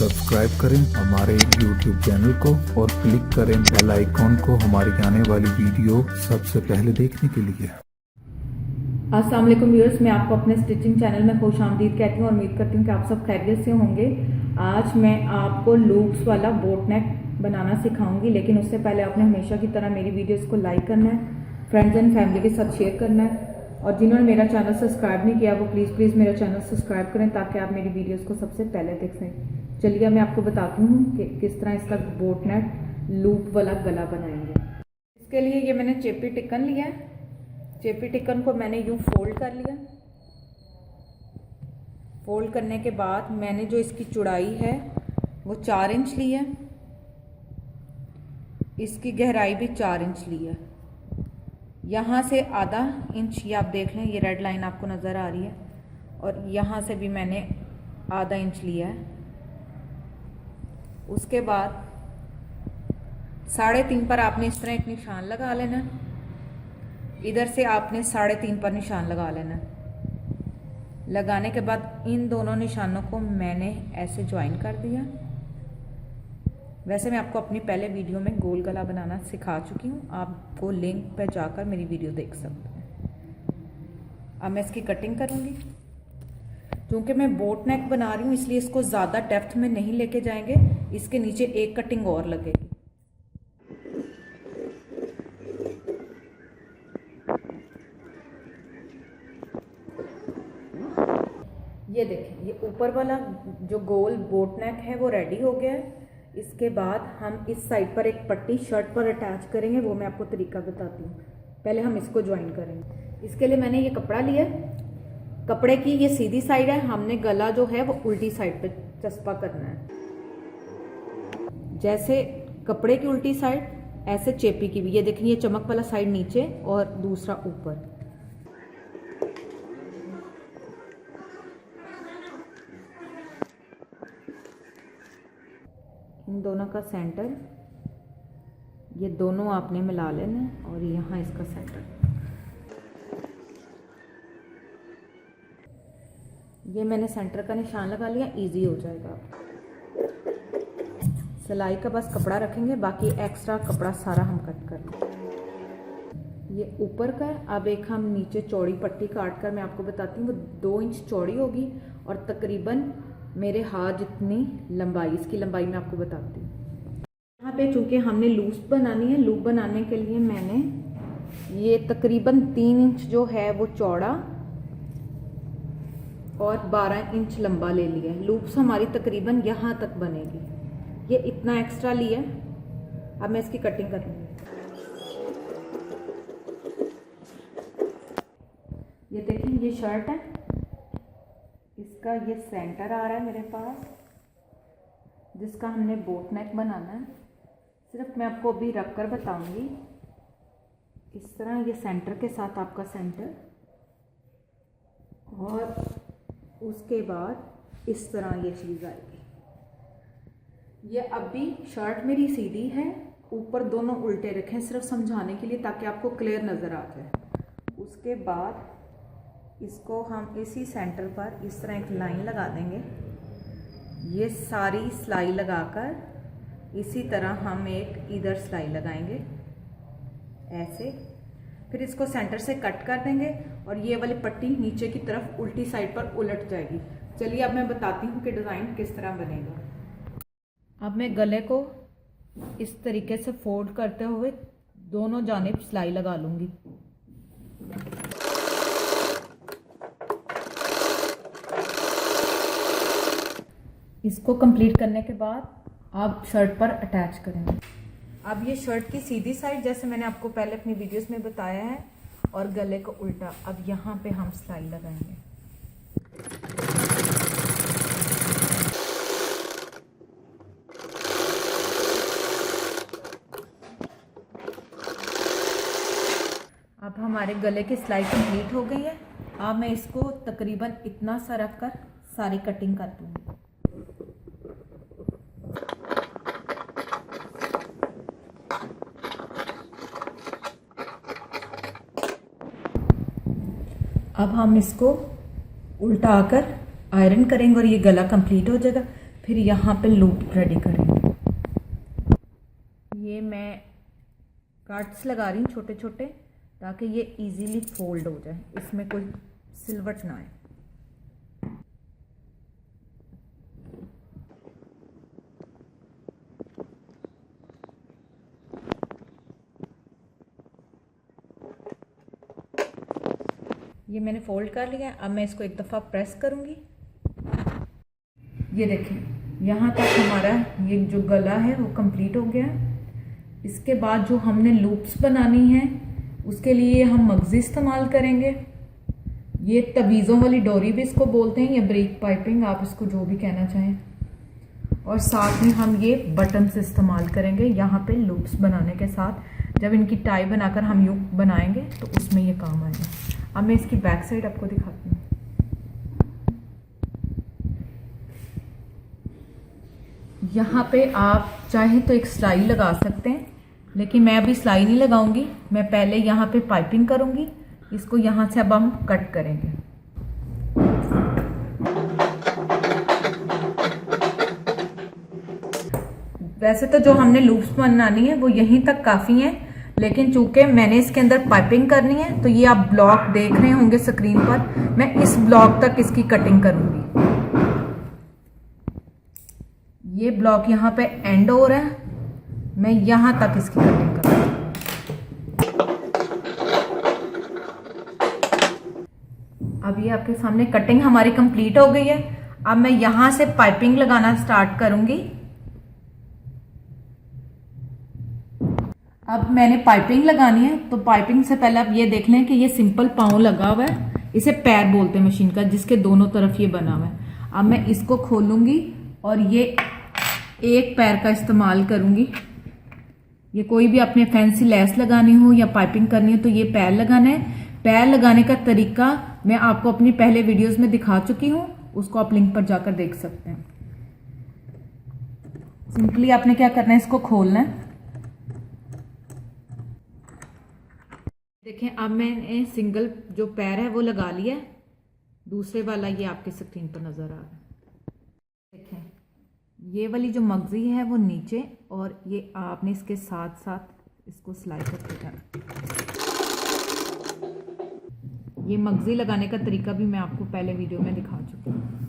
Subscribe करें हमारे YouTube channel को और क्लिक करें बेल आइकॉन को हमारी आने वाली वीडियो सबसे पहले देखने के लिए। अस्सलाम वालेकुम व्यूअर्स, मैं आपको अपने स्टिचिंग चैनल में खुश आमदीद कहती हूँ और उम्मीद करती हूँ कि आप सब खैरियत से होंगे। आज मैं आपको लूप्स वाला बोट नेक बनाना सिखाऊंगी, लेकिन उससे पहले आपने हमेशा की तरह मेरी वीडियोस को लाइक करना है, फ्रेंड्स एंड फैमिली के साथ शेयर करना है और जिन्होंने मेरा चैनल सब्सक्राइब नहीं किया वो प्लीज़ मेरा चैनल सब्सक्राइब करें ताकि आप मेरी वीडियोज़ को सबसे पहले देख सकें। चलिए मैं आपको बताती हूँ कि किस तरह इसका बोट नेक लूप वाला गला बनाएंगे। इसके लिए ये मैंने चेपी टिकन लिया है। चेपी टिकन को मैंने यूं फोल्ड कर लिया। फोल्ड करने के बाद मैंने जो इसकी चौड़ाई है वो 4 इंच ली है, इसकी गहराई भी 4 इंच ली है। यहाँ से आधा इंच, ये आप देख लें, ये रेड लाइन आपको नज़र आ रही है, और यहाँ से भी मैंने आधा इंच लिया है। उसके बाद 3.5 पर आपने इस तरह एक निशान लगा लेना। इधर से आपने 3.5 पर निशान लगा लेना। लगाने के बाद इन दोनों निशानों को मैंने ऐसे ज्वाइन कर दिया। वैसे मैं आपको अपनी पहले वीडियो में गोल गला बनाना सिखा चुकी हूँ, आपको लिंक पर जाकर मेरी वीडियो देख सकते हैं। अब मैं इसकी कटिंग करूँगी। क्योंकि मैं बोट नेक बना रही हूँ इसलिए इसको ज़्यादा डेप्थ में नहीं लेके जाएंगे, इसके नीचे एक कटिंग और लगेगी। ये देखें, ये ऊपर वाला जो गोल बोट नेक है वो रेडी हो गया है। इसके बाद हम इस साइड पर एक पट्टी शर्ट पर अटैच करेंगे, वो मैं आपको तरीका बताती हूँ। पहले हम इसको ज्वाइन करेंगे। इसके लिए मैंने ये कपड़ा लिया। कपड़े की ये सीधी साइड है, हमने गला जो है वो उल्टी साइड पे चस्पा करना है। जैसे कपड़े की उल्टी साइड ऐसे चेपी की भी। ये देखिए, ये चमक वाला साइड नीचे और दूसरा ऊपर। इन दोनों का सेंटर, ये दोनों आपने मिला लेना और यहाँ इसका सेंटर। ये मैंने सेंटर का निशान लगा लिया, इजी हो जाएगा। सिलाई का बस कपड़ा रखेंगे, बाकी एक्स्ट्रा कपड़ा सारा हम कट कर लेंगे। ये ऊपर का है। अब एक हम नीचे चौड़ी पट्टी काट कर मैं आपको बताती हूँ, वो 2 इंच चौड़ी होगी और तकरीबन मेरे हाथ जितनी लंबाई, इसकी लंबाई मैं आपको बताती हूँ। यहाँ पे चूंकि हमने लूप बनानी है, लूप बनाने के लिए मैंने ये तकरीबन 3 इंच जो है वो चौड़ा और 12 इंच लंबा ले लिया है। लूप्स हमारी तकरीबन यहाँ तक बनेगी। ये इतना एक्स्ट्रा लिया। अब मैं इसकी कटिंग करूँगी। ये देखिए, ये शर्ट है, इसका ये सेंटर आ रहा है मेरे पास, जिसका हमने बोट नेक बनाना है। सिर्फ मैं आपको अभी रख कर बताऊंगी। इस तरह ये सेंटर के साथ आपका सेंटर, और उसके बाद इस तरह ये चीज़ आएगी। ये अभी शर्ट मेरी सीधी है, ऊपर दोनों उल्टे रखें सिर्फ समझाने के लिए ताकि आपको क्लियर नज़र आ जाए। उसके बाद इसको हम इसी सेंटर पर इस तरह एक लाइन लगा देंगे। ये सारी सिलाई लगाकर इसी तरह हम एक इधर सिलाई लगाएंगे ऐसे। फिर इसको सेंटर से कट कर देंगे और ये वाली पट्टी नीचे की तरफ उल्टी साइड पर उलट जाएगी। चलिए अब मैं बताती हूँ कि डिज़ाइन किस तरह बनेगा। अब मैं गले को इस तरीके से फोल्ड करते हुए दोनों जानिब सिलाई लगा लूँगी। इसको कंप्लीट करने के बाद आप शर्ट पर अटैच करेंगे। अब ये शर्ट की सीधी साइड जैसे मैंने आपको पहले अपनी वीडियोस में बताया है, और गले को उल्टा। अब यहाँ पे हम सिलाई लगाएंगे। अब हमारे गले की सिलाई कंप्लीट हो गई है। अब मैं इसको तकरीबन इतना सा रख कर सारी कटिंग कर दूँगी। अब हम इसको उल्टा आकर आयरन करेंगे और ये गला कंप्लीट हो जाएगा। फिर यहाँ पे लूप रेडी करेंगे। ये मैं कट्स लगा रही हूँ छोटे छोटे, ताकि ये इजीली फोल्ड हो जाए, इसमें कोई सिलवट ना आए। ये मैंने फोल्ड कर लिया। अब मैं इसको एक दफ़ा प्रेस करूँगी। ये देखें, यहाँ तक हमारा ये जो गला है वो कंप्लीट हो गया। इसके बाद जो हमने लूप्स बनानी है उसके लिए हम मगज़ी इस्तेमाल करेंगे। ये तवीज़ों वाली डोरी भी इसको बोलते हैं, या ब्रेक पाइपिंग, आप इसको जो भी कहना चाहें। और साथ में हम ये बटन्स इस्तेमाल करेंगे यहाँ पे लूप्स बनाने के साथ। जब इनकी टाई बनाकर हम यूं बनाएंगे तो उसमें ये काम आएगा। अब मैं इसकी बैक साइड आपको दिखाती हूँ। यहाँ पे आप चाहे तो एक सिलाई लगा सकते हैं, लेकिन मैं अभी सिलाई नहीं लगाऊंगी। मैं पहले यहाँ पे पाइपिंग करूंगी। इसको यहाँ से अब हम कट करेंगे। वैसे तो जो हमने लूप्स बनानी है वो यहीं तक काफ़ी है, लेकिन चूंकि मैंने इसके अंदर पाइपिंग करनी है तो ये आप ब्लॉक देख रहे होंगे स्क्रीन पर। मैं इस ब्लॉक तक इसकी कटिंग करूंगी। ये ब्लॉक यहाँ पे एंड हो रहा है, मैं यहाँ तक इसकी कटिंग करूंगी। अब ये आपके सामने कटिंग हमारी कंप्लीट हो गई है। अब मैं यहाँ से पाइपिंग लगाना स्टार्ट करूंगी। अब मैंने पाइपिंग लगानी है, तो पाइपिंग से पहले आप ये देख लें कि ये सिंपल पाँव लगा हुआ है। इसे पैर बोलते हैं मशीन का, जिसके दोनों तरफ ये बना हुआ है। अब मैं इसको खोलूंगी और ये एक पैर का इस्तेमाल करूंगी। ये कोई भी अपने फैंसी लेस लगानी हो या पाइपिंग करनी हो तो ये पैर लगाना है। पैर लगाने का तरीका मैं आपको अपनी पहले वीडियोस में दिखा चुकी हूँ, उसको आप लिंक पर जाकर देख सकते हैं। सिंपली आपने क्या करना है, इसको खोलना है। देखें, अब मैंने सिंगल जो पैर है वो लगा लिया है। दूसरे वाला ये आपके स्क्रीन पर नजर आ रहा है। देखें, ये वाली जो मगजी है वो नीचे, और ये आपने इसके साथ साथ इसको सिलाई करते जाना। ये मगजी लगाने का तरीका भी मैं आपको पहले वीडियो में दिखा चुकी हूँ।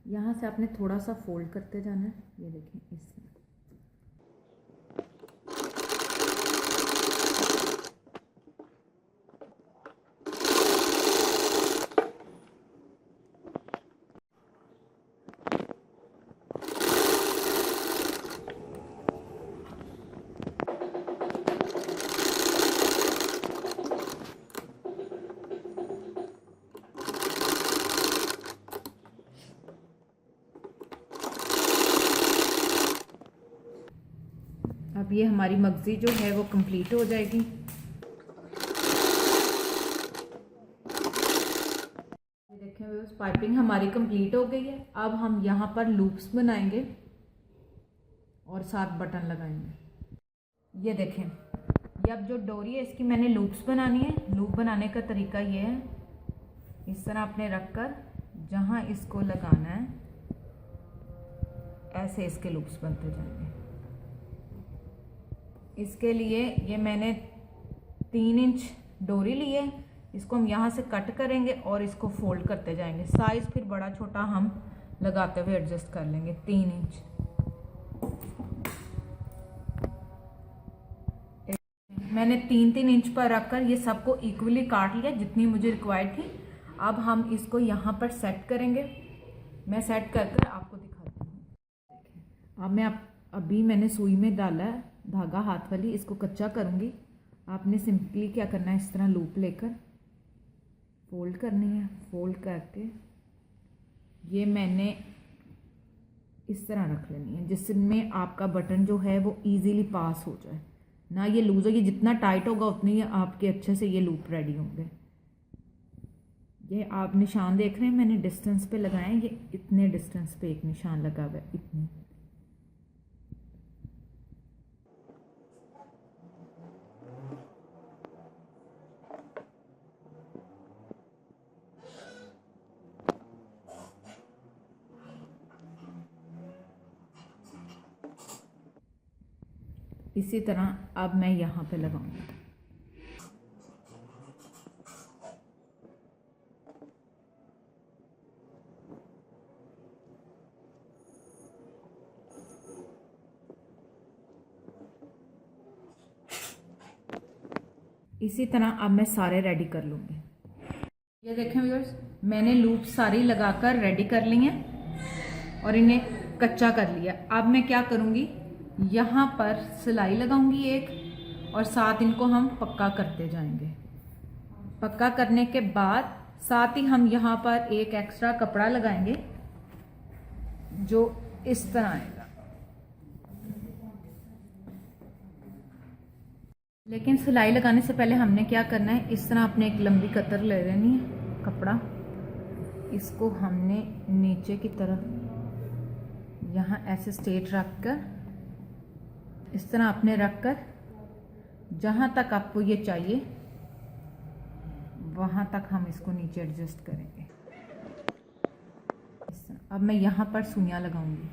यहाँ से आपने थोड़ा सा फोल्ड करते जाना है। ये देखें, इस अब ये हमारी मगजी जो है वो कंप्लीट हो जाएगी। ये देखें, उस पाइपिंग हमारी कंप्लीट हो गई है। अब हम यहाँ पर लूप्स बनाएंगे और साथ बटन लगाएंगे। ये देखें, ये अब जो डोरी है इसकी मैंने लूप्स बनानी है। लूप बनाने का तरीका ये है, इस तरह आपने रखकर जहाँ इसको लगाना है ऐसे इसके लूप्स बनते जाएंगे। इसके लिए ये मैंने 3 इंच डोरी ली है। इसको हम यहाँ से कट करेंगे और इसको फोल्ड करते जाएंगे। साइज फिर बड़ा छोटा हम लगाते हुए एडजस्ट कर लेंगे। 3 इंच मैंने 3-3 इंच पर रखकर ये सबको इक्वली काट लिया जितनी मुझे रिक्वायर्ड थी। अब हम इसको यहाँ पर सेट करेंगे। मैं सेट कर आपको दिखाती हूँ। अब अभी मैंने सुई में डाला है धागा हाथ वाली, इसको कच्चा करूँगी। आपने सिंपली क्या करना है, इस तरह लूप लेकर फोल्ड करनी है। फोल्ड करके ये मैंने इस तरह रख लेनी है, जिसमें आपका बटन जो है वो इजीली पास हो जाए, ना ये लूज हो। ये जितना टाइट होगा उतनी आपके अच्छे से ये लूप रेडी होंगे। ये आप निशान देख रहे हैं, मैंने डिस्टेंस पे लगाए हैं। ये इतने डिस्टेंस पे एक निशान लगा हुआ है, इतनी। इसी तरह अब मैं यहाँ पे लगाऊंगी। इसी तरह अब मैं सारे रेडी कर लूँगी। ये देखें व्यूअर्स, मैंने लूप सारी लगाकर रेडी कर ली हैं और इन्हें कच्चा कर लिया। अब मैं क्या करूँगी, यहाँ पर सिलाई लगाऊंगी एक और साथ इनको हम पक्का करते जाएंगे। पक्का करने के बाद साथ ही हम यहाँ पर एक एक्स्ट्रा कपड़ा लगाएंगे जो इस तरह आएगा। लेकिन सिलाई लगाने से पहले हमने क्या करना है, इस तरह अपने एक लंबी कतर ले लेनी है कपड़ा, इसको हमने नीचे की तरफ यहाँ ऐसे स्ट्रेट रख कर इस तरह अपने रख कर जहाँ तक आपको ये चाहिए वहाँ तक हम इसको नीचे एडजस्ट करेंगे इस तरह। अब मैं यहाँ पर सुइयाँ लगाऊंगी।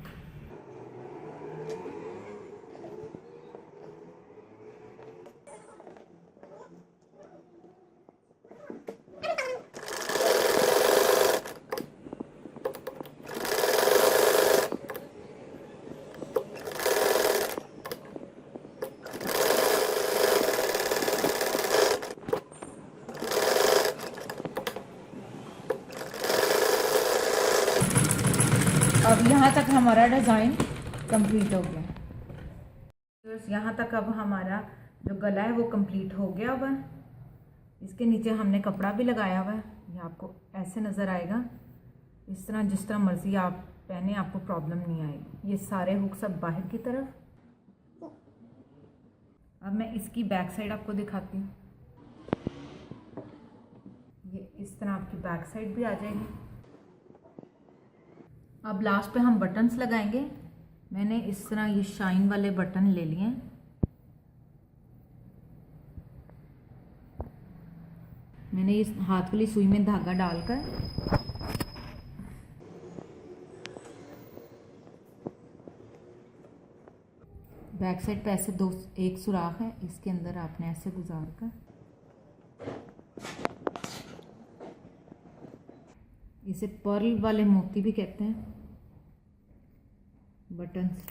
अब यहाँ तक हमारा डिज़ाइन कंप्लीट हो गया। तो यहाँ तक अब हमारा जो गला है वो कंप्लीट हो गया हुआ है। इसके नीचे हमने कपड़ा भी लगाया हुआ है, ये आपको ऐसे नज़र आएगा। इस तरह जिस तरह मर्ज़ी आप पहने, आपको प्रॉब्लम नहीं आएगी। ये सारे हुक सब बाहर की तरफ। अब मैं इसकी बैक साइड आपको दिखाती हूँ। ये इस तरह आपकी बैक साइड भी आ जाएगी। अब लास्ट पे हम बटन्स लगाएंगे। मैंने इस तरह ये शाइन वाले बटन ले लिए हैं। मैंने इस हाथ वाली सुई में धागा डालकर बैक साइड पे ऐसे एक सुराख है, इसके अंदर आपने ऐसे गुजार कर इसे पर्ल वाले मोती भी कहते हैं बटन्स।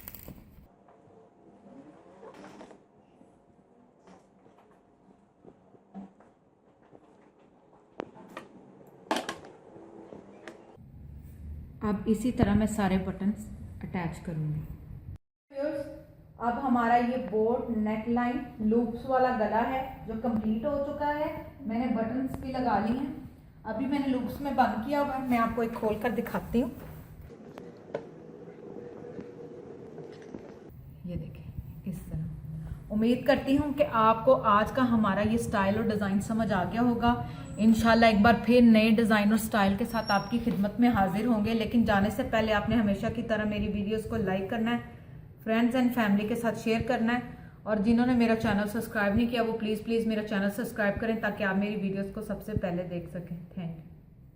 अब इसी तरह मैं सारे बटन्स अटैच करूंगी। अब हमारा ये बोर्ड नेक लाइन लूप्स वाला गला है जो कंप्लीट हो चुका है। मैंने बटन्स भी लगा ली हैं। अभी मैंने लूप्स में बंद किया हुआ है। मैं आपको एक खोल कर दिखाती हूँ। ये देखें इस तरह। उम्मीद करती हूँ कि आपको आज का हमारा ये स्टाइल और डिज़ाइन समझ आ गया होगा। इंशाल्लाह एक बार फिर नए डिज़ाइन और स्टाइल के साथ आपकी खिदमत में हाजिर होंगे। लेकिन जाने से पहले आपने हमेशा की तरह मेरी वीडियोस को लाइक करना है, फ्रेंड्स एंड फैमिली के साथ शेयर करना है, और जिन्होंने मेरा चैनल सब्सक्राइब नहीं किया वो प्लीज़ मेरा चैनल सब्सक्राइब करें ताकि आप मेरी वीडियोस को सबसे पहले देख सकें। Thank you.